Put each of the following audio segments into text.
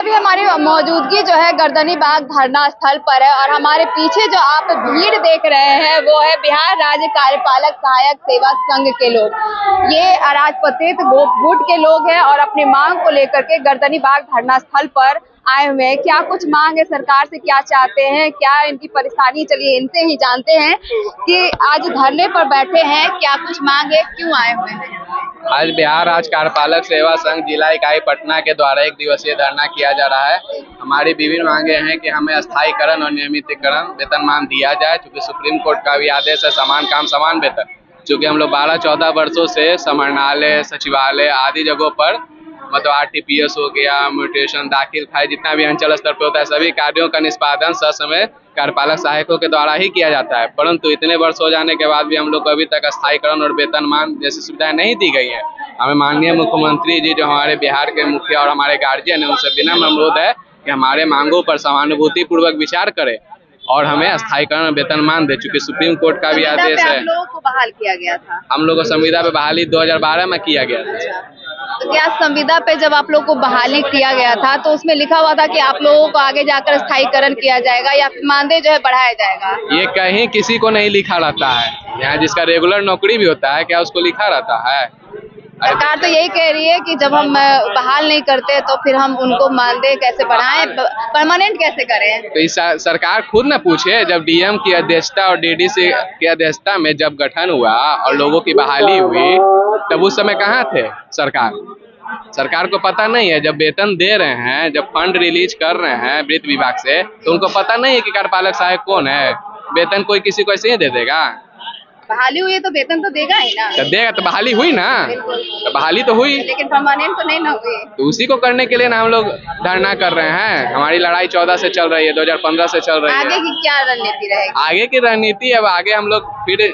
अभी हमारी मौजूदगी जो है गर्दनी बाग धरना स्थल पर है और हमारे पीछे जो आप भीड़ देख रहे हैं वो है बिहार राज्य कार्यपालक सहायक सेवा संघ के लोग। ये अराजपत्रित गुट के लोग हैं और अपनी मांग को लेकर के गर्दनी बाग धरना स्थल पर आए हुए हैं। क्या कुछ मांग है सरकार से, क्या चाहते हैं, क्या इनकी परेशानी, चलिए इनसे ही जानते हैं कि आज धरने पर बैठे हैं, क्या कुछ मांग है, क्यों आए हुए हैं। आज बिहार राज्य कार्यपालक सेवा संघ जिला इकाई पटना के द्वारा 1 दिवसीय धरना किया जा रहा है। हमारी विभिन्न मांगे हैं कि हमें अस्थायीकरण और नियमितीकरण वेतनमान दिया जाए, क्योंकि सुप्रीम कोर्ट का भी आदेश है समान काम समान वेतन। क्योंकि हम लोग 12-14 वर्षों से समाहरणालय, सचिवालय आदि जगहों पर मतलब RTPS हो गया, म्यूटेशन, दाखिल खारिज, जितना भी अंचल स्तर पर होता है, सभी कार्यों का निष्पादन ससमय कार्यपालक सहायकों के द्वारा ही किया जाता है। परंतु इतने वर्ष हो जाने के बाद भी हम लोग को अभी तक अस्थायीकरण और वेतनमान जैसी सुविधाएं नहीं दी गई है। हमें माननीय मुख्यमंत्री जी जो हमारे बिहार के मुखिया और हमारे गार्जियन है, उनसे विनम्र अनुरोध है कि हमारे मांगों पर सहानुभूति पूर्वक विचार करें और हमें अस्थायीकरण वेतनमान दे। चूंकि सुप्रीम कोर्ट का भी आदेश है। हम लोगों को बहाल किया गया था, हम लोग को संविदा पे बहाली 2012 में किया गया था। तो क्या संविदा पे जब आप लोग को बहाली किया गया था तो उसमें लिखा हुआ था कि आप लोगों को आगे जाकर स्थायीकरण किया जाएगा या फिर मानदेय जो है बढ़ाया जाएगा? ये कहीं किसी को नहीं लिखा रहता है। यहाँ जिसका रेगुलर नौकरी भी होता है, क्या उसको लिखा रहता है? सरकार तो यही कह रही है कि जब हम बहाल नहीं करते तो फिर हम उनको मानदेय कैसे बढ़ाएं, परमानेंट कैसे करें। तो इस सरकार खुद न पूछे। जब DM की अध्यक्षता और DDC की अध्यक्षता में जब गठन हुआ और लोगों की बहाली हुई, तब उस समय कहाँ थे सरकार को पता नहीं है। जब वेतन दे रहे हैं, जब फंड रिलीज कर रहे हैं वित्त विभाग से, तो उनको पता नहीं है कि कार्यपालक सहायक कौन है। वेतन कोई किसी को ऐसे ही दे देगा? बहाली हुई है तो वेतन तो देगा ही ना। तो देगा तो बहाली हुई ना, तो बहाली तो हुई, लेकिन परमानेंट तो नहीं ना हुई। तो उसी को करने के लिए ना हम लोग धरना कर रहे हैं। हमारी लड़ाई 14 से चल रही है, 2015 से चल रही है। आगे की क्या रणनीति रहेगी? आगे की रणनीति अब आगे हम लोग फिर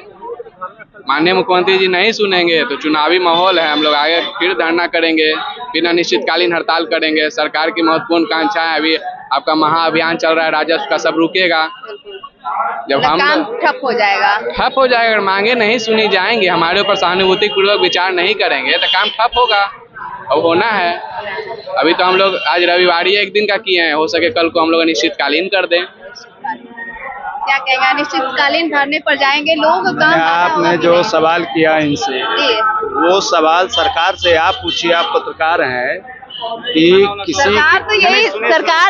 माननीय मुख्यमंत्री जी नहीं सुनेंगे तो चुनावी माहौल है, हम लोग आगे फिर धरना करेंगे, फिर अनिश्चितकालीन हड़ताल करेंगे। सरकार की महत्वपूर्ण कांक्षा है, अभी आपका महाअभियान चल रहा है, राजस्व का सब रुकेगा। जब हम काम ठप हो जाएगा, अगर मांगे नहीं सुनी जाएंगी, हमारे ऊपर सहानुभूति पूर्वक विचार नहीं करेंगे तो काम ठप होगा। अब होना है। अभी तो हम लोग आज रविवार 1 दिन का किए हैं, हो सके कल को हम लोग अनिश्चितकालीन कर दें। क्या कहेगा? अनिश्चितकालीन धरने पर जाएंगे लोग? आपने जो सवाल किया इनसे, वो सवाल सरकार से आप पूछिए। आप पत्रकार हैं कि किसी सरकार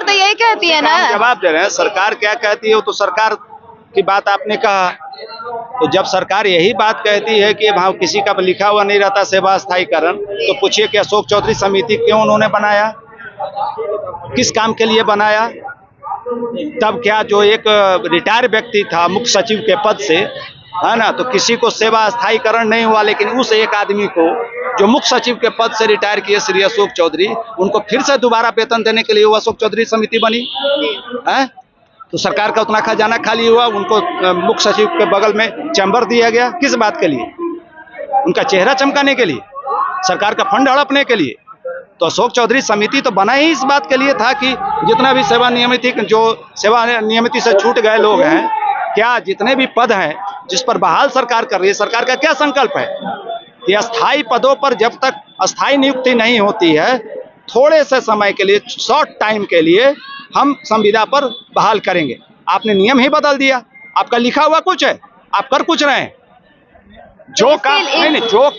तो यही कहती है ना। जवाब दे रहे हैं। सरकार क्या कहती है वो तो सरकार की बात आपने कहा। तो जब सरकार यही बात कहती है कि भाव किसी का लिखा हुआ नहीं रहता सेवा स्थायीकरण, तो पूछिए कि अशोक चौधरी समिति क्यों उन्होंने बनाया, किस काम के लिए बनाया? तब क्या जो एक रिटायर व्यक्ति था मुख्य सचिव के पद से, है ना, तो किसी को सेवा स्थायीकरण नहीं हुआ, लेकिन उस एक आदमी को जो मुख्य सचिव के पद से रिटायर किए श्री अशोक चौधरी, उनको फिर से दोबारा वेतन देने के लिए वो अशोक चौधरी समिति बनी है। तो सरकार का उतना खजाना खाली हुआ, उनको मुख्य सचिव के बगल में चैम्बर दिया गया। किस बात के लिए? उनका चेहरा चमकाने के लिए, सरकार का फंड हड़पने के लिए। तो अशोक चौधरी समिति तो बना ही इस बात के लिए था कि जितना भी सेवा नियमिती से छूट गए लोग हैं, क्या जितने भी पद हैं जिस पर बहाल सरकार कर रही है, सरकार का क्या संकल्प है कि अस्थायी पदों पर जब तक अस्थायी नियुक्ति नहीं होती है, थोड़े से समय के लिए, शॉर्ट टाइम के लिए हम संविदा पर बहाल करेंगे। आपने नियम ही बदल दिया। आपका लिखा हुआ कुछ है, आप कर कुछ रहे हैं। जो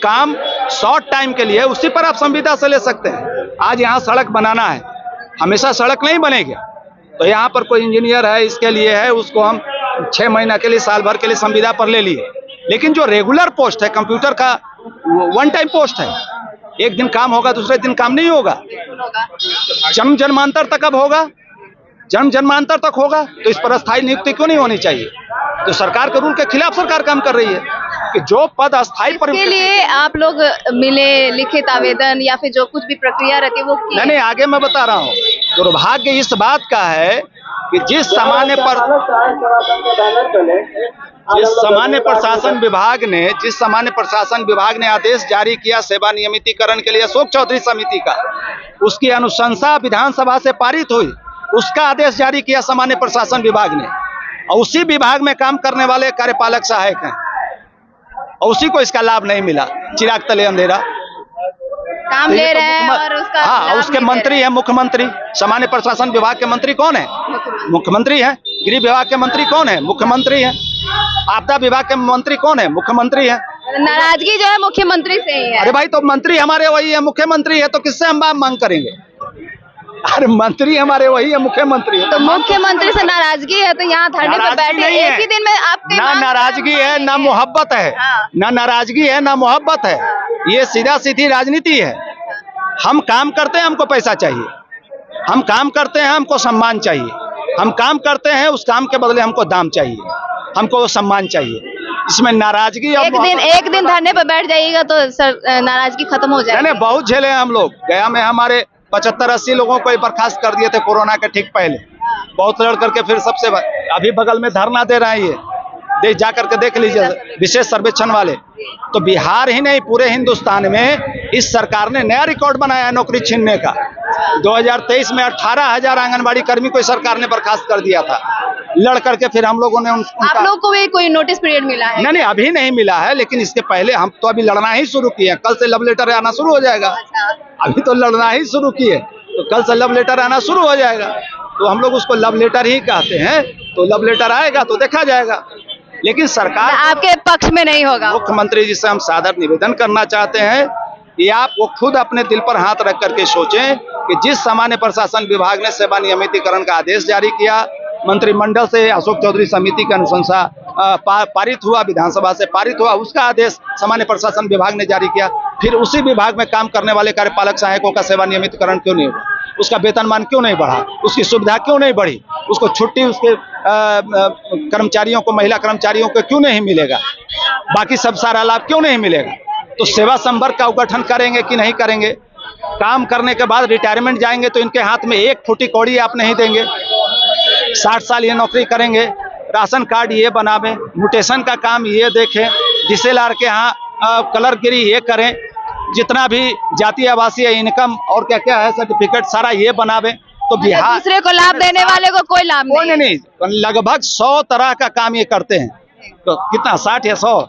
काम शॉर्ट टाइम के लिए, उसी पर आप संविदा से ले सकते हैं। आज यहाँ सड़क बनाना है, हमेशा सड़क नहीं बनेगी। तो यहाँ पर कोई इंजीनियर है, इसके लिए है, उसको हम 6 महीना के लिए, साल भर के लिए संविदा पर ले लिए। लेकिन जो रेगुलर पोस्ट है, कंप्यूटर का 1 टाइम पोस्ट है, एक दिन काम होगा, दूसरे दिन काम नहीं होगा। जन्म जन्मांतर तक अब होगा, जन्म जन्मांतर तक होगा। तो इस पर अस्थायी नियुक्ति क्यों नहीं होनी चाहिए? तो सरकार के रूल के खिलाफ सरकार काम कर रही है कि जो पद अस्थायी पर के लिए आप लोग मिले, लिखित आवेदन या फिर जो कुछ भी प्रक्रिया रहती है वो नहीं, आगे मैं बता रहा हूँ। दुर्भाग्य इस बात का है कि जिस सामान्य प्रशासन विभाग ने आदेश जारी किया सेवा नियमितीकरण के लिए अशोक चौधरी समिति का, उसकी अनुशंसा विधानसभा से पारित हुई, उसका आदेश जारी किया सामान्य प्रशासन विभाग ने, और उसी विभाग में काम करने वाले कार्यपालक सहायक हैं, और उसी को इसका लाभ नहीं मिला। चिराग तले अंधेरा। काम तो ये ले तो रहे हैं और उसका हाँ, लाभ उसके नहीं ले मंत्री रहे है मुख्यमंत्री। सामान्य प्रशासन विभाग के मंत्री कौन है? मुख्यमंत्री है। गृह विभाग के मंत्री कौन है? मुख्यमंत्री है। आपदा विभाग के मंत्री कौन है? मुख्यमंत्री है। नाराजगी जो है मुख्यमंत्री से ही है। अरे भाई, तो मंत्री हमारे वही है, मुख्यमंत्री है, तो किससे हम मांग करेंगे? अरे मंत्री हमारे वही है, मुख्यमंत्री है। तो मुख्यमंत्री से नाराजगी है तो यहाँ धरने पर नाराजगी बैठे नहीं है। एक ही दिन में आपके ना मांग नाराजगी है, ना मांगेंगे। मोहब्बत है। हाँ। ना नाराजगी है, ना मोहब्बत है। ये सीधा सीधी राजनीति है। हम काम करते हैं, हमको पैसा चाहिए। हम काम करते हैं, हमको सम्मान चाहिए। हम काम करते हैं, उस काम के बदले हमको दाम चाहिए, हमको वो सम्मान चाहिए। इसमें नाराजगी और एक दिन धरने पर बैठ जाइएगा तो सर नाराजगी खत्म हो जाएगी। नहीं, बहुत झेले हैं हम लोग। गया में हमारे 75-80 लोगों को बर्खास्त कर दिए थे कोरोना के ठीक पहले। बहुत लड़ करके फिर सबसे अभी बगल में धरना दे रहे हैं। ये जा करके देख लीजिए, विशेष सर्वेक्षण वाले। तो बिहार ही नहीं, पूरे हिंदुस्तान में इस सरकार ने नया रिकॉर्ड बनाया है नौकरी छीनने का। 2023 में 18,000 आंगनबाड़ी कर्मी को सरकार ने बर्खास्त कर दिया था। लड़ करके फिर हम लोगों ने आप लोग को भी कोई नोटिस पीरियड मिला है? नहीं, अभी नहीं मिला है, लेकिन इसके पहले हम तो अभी लड़ना ही शुरू किए। कल से लव लेटर आना शुरू हो जाएगा। अभी तो लड़ना ही शुरू किए, तो कल से लव लेटर आना शुरू हो जाएगा। तो हम लोग उसको लव लेटर ही कहते हैं। तो लव लेटर आएगा तो देखा जाएगा। लेकिन सरकार आपके पक्ष में नहीं होगा। मुख्यमंत्री जी से हम सादर निवेदन करना चाहते हैं कि आप वो खुद अपने दिल पर हाथ रख करके सोचें कि जिस सामान्य प्रशासन विभाग ने सेवा नियमितीकरण का आदेश जारी किया, मंत्रिमंडल से अशोक चौधरी समिति की अनुशंसा पारित हुआ, विधानसभा से पारित हुआ, उसका आदेश सामान्य प्रशासन विभाग ने जारी किया। फिर उसी विभाग में काम करने वाले कार्यपालक सहायकों का सेवा नियमितीकरण क्यों नहीं हुआ? उसका वेतनमान क्यों नहीं बढ़ा? उसकी सुविधा क्यों नहीं बढ़ी? उसको छुट्टी उसके कर्मचारियों को, महिला कर्मचारियों को क्यों नहीं मिलेगा? बाकी सब सारा लाभ क्यों नहीं मिलेगा? तो सेवा संवर्ग का गठन करेंगे कि नहीं करेंगे? काम करने के बाद रिटायरमेंट जाएंगे तो इनके हाथ में एक फुटी कौड़ी आप नहीं देंगे। 60 साल ये नौकरी करेंगे, राशन कार्ड ये बनावे, म्यूटेशन का काम ये देखें, DCLR के यहाँ कलरगिरी ये करें, जितना भी जातीय आवासीय इनकम और क्या क्या है सर्टिफिकेट सारा ये बनावे। तो बिहार दूसरे को लाभ देने वाले को कोई लाभ नहीं। लगभग 100 तरह का काम ये करते हैं। तो कितना 60 या 100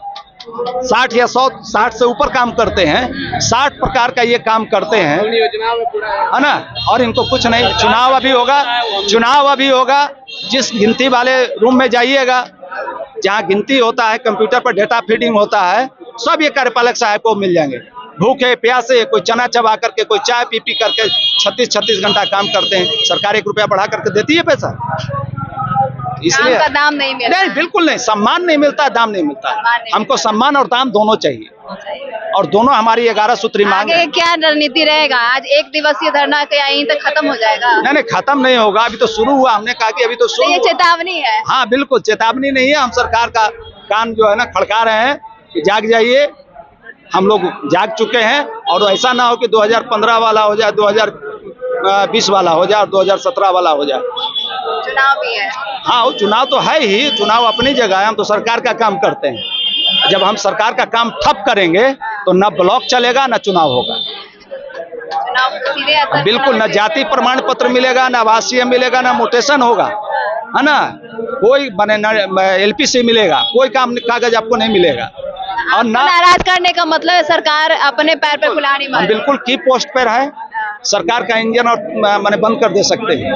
60 से ऊपर काम करते हैं। 60 प्रकार का ये काम करते हैं, है ना। और इनको कुछ नहीं। चुनाव अभी होगा। जिस गिनती वाले रूम में जाइएगा, जहाँ गिनती होता है, कंप्यूटर पर डेटा फीडिंग होता है, सब ये कार्यपालक सहायक को मिल जाएंगे। भूखे प्यासे, कोई चना चबा करके, कोई चाय पी करके 36 घंटा काम करते हैं। सरकार 1 रुपया बढ़ा करके देती है पैसा? इसलिए काम का दाम नहीं मिलता। नहीं, बिल्कुल नहीं। सम्मान नहीं मिलता, दाम नहीं मिलता। हमको सम्मान और दाम दोनों चाहिए, और दोनों हमारी 11 सूत्री मांग है। क्या रणनीति रहेगा? आज 1 दिवसीय धरना क्या यहीं तक खत्म हो जाएगा? नहीं, खत्म नहीं होगा। अभी तो शुरू हुआ। हमने कहा कि अभी तो शुरू। ये चेतावनी है। हाँ, बिल्कुल चेतावनी नहीं है। हम सरकार का कान जो है ना खड़का रहे हैं कि जाग जाइए। हम लोग जाग चुके हैं, और ऐसा ना हो कि 2015 वाला हो जाए, 2020 वाला हो जाए और 2017 वाला हो जाए। चुनाव भी है। हाँ, वो चुनाव तो है ही। चुनाव अपनी जगह है। हम तो सरकार का काम करते हैं। जब हम सरकार का काम ठप करेंगे तो न ब्लॉक चलेगा, न चुनाव होगा। बिल्कुल, न जाति प्रमाण पत्र मिलेगा, न आवासीय मिलेगा, न म्यूटेशन होगा, है ना। कोई बने न LPC मिलेगा, कोई काम कागज आपको नहीं मिलेगा। और नाराज करने का मतलब है सरकार अपने पैर पे कुल्हाड़ी मारे। बिल्कुल की पोस्ट पर है। सरकार का इंजन और मैंने बंद कर दे सकते हैं।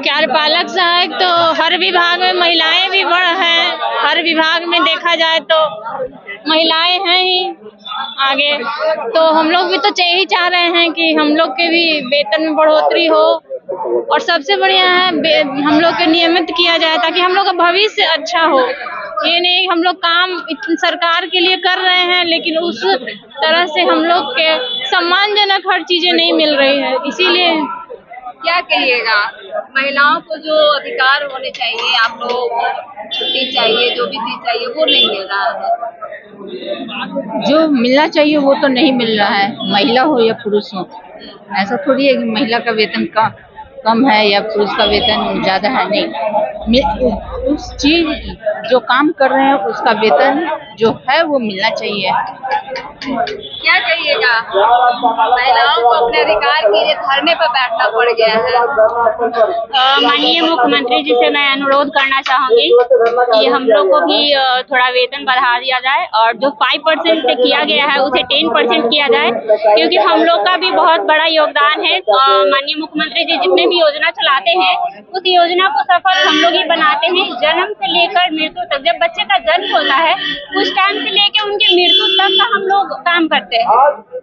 कार्यपालक सहायक तो हर विभाग में महिलाएं भी बड़ हैं। हर विभाग में देखा जाए तो महिलाएं हैं ही आगे। तो हम लोग भी तो यही चाह रहे हैं कि हम लोग के भी वेतन में बढ़ोतरी हो, और सबसे बढ़िया है हम लोग के नियमित किया जाए ताकि हम लोग का भविष्य अच्छा हो। ये नहीं हम लोग काम सरकार के लिए कर रहे हैं, लेकिन उस तरह से हम लोग के सम्मानजनक हर चीजें नहीं मिल रही है। इसीलिए क्या कहिएगा? महिलाओं को जो अधिकार होने चाहिए, आप लोग छुट्टी चाहिए, जो भी चीज चाहिए, वो नहीं मिल रहा है। जो मिलना चाहिए वो तो नहीं मिल रहा है, महिला हो या पुरुष हो। ऐसा थोड़ी है कि महिला का वेतन कम है या पुरुष का वेतन ज्यादा है। नहीं, उस चीज जो काम कर रहे हैं उसका वेतन जो है वो मिलना चाहिए। क्या कहिएगा, महिलाओं को अपने अधिकार के लिए धरने पर बैठना पड़ गया है। माननीय मुख्यमंत्री जी से मैं अनुरोध करना चाहूंगी कि हम लोग को भी थोड़ा वेतन बढ़ा दिया जाए और जो 5% पे किया गया है उसे 10% किया जाए, क्योंकि हम लोग का भी बहुत बड़ा योगदान है। माननीय मुख्यमंत्री जी जितने भी योजना चलाते हैं उस योजना को सफल हम लोग ही बनाते हैं। जन्म से लेकर मृत्यु तक, जब बच्चे का जन्म होता है उस टाइम से लेकर उनकी मृत्यु तक का हम लोग काम करते हैं।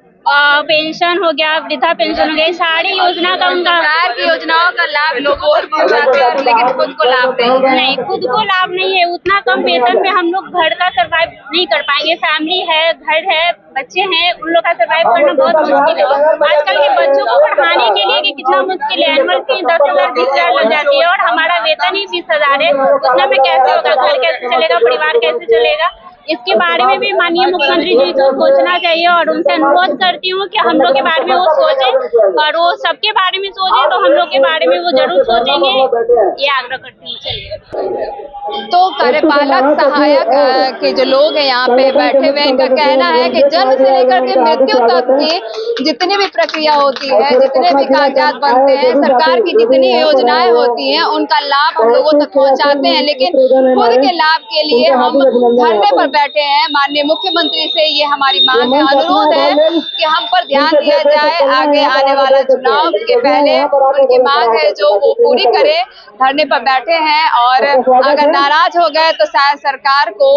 पेंशन हो गया, वृद्धा पेंशन हो गया, सारी योजना का उनका सरकार की योजनाओं का लाभ लोगों को पहुंचाते हैं, लेकिन खुद को लाभ नहीं, खुद को लाभ नहीं है। उतना कम वेतन में हम लोग घर का सर्वाइव नहीं कर पाएंगे। फैमिली है, घर है, बच्चे हैं, उन लोग का सर्वाइव करना बहुत मुश्किल है। आजकल के बच्चों को पढ़ाने के लिए कि कितना मुश्किल है। एनुअल फी 10,000 20,000 लग जाती है और हमारा वेतन ही 20,000 है। उतना में कैसे होगा, घर कैसे चलेगा, परिवार कैसे चलेगा? इसके बारे में भी माननीय मुख्यमंत्री जी को सोचना चाहिए और उनसे अनुरोध करती हूँ कि हम लोग के बारे में वो सोचें और वो सबके बारे में सोचे तो हम लोग के बारे में वो जरूर सोचेंगे, ये आग्रह करती हूँ। तो कार्यपालक सहायक के जो लोग हैं यहाँ पे बैठे हुए, इनका कहना है कि जन्म से लेकर के मृत्यु तक की जितनी भी प्रक्रिया होती है, जितने भी कागजात बनते हैं, सरकार की जितनी योजनाएं होती हैं उनका लाभ हम लोगों तक पहुँचाते हैं, लेकिन खुद के लाभ के लिए हम धरने पर बैठे हैं। माननीय मुख्यमंत्री से ये हमारी मांग है, अनुरोध है कि हम पर ध्यान दिया जाए। आगे आने वाला चुनाव के पहले उनकी मांग है जो वो पूरी करे। धरने पर बैठे हैं और अगर नाराज हो गए तो शायद सरकार को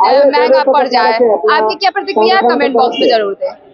महंगा पड़ जाए। आपकी क्या प्रतिक्रिया, कमेंट बॉक्स में जरूर दें।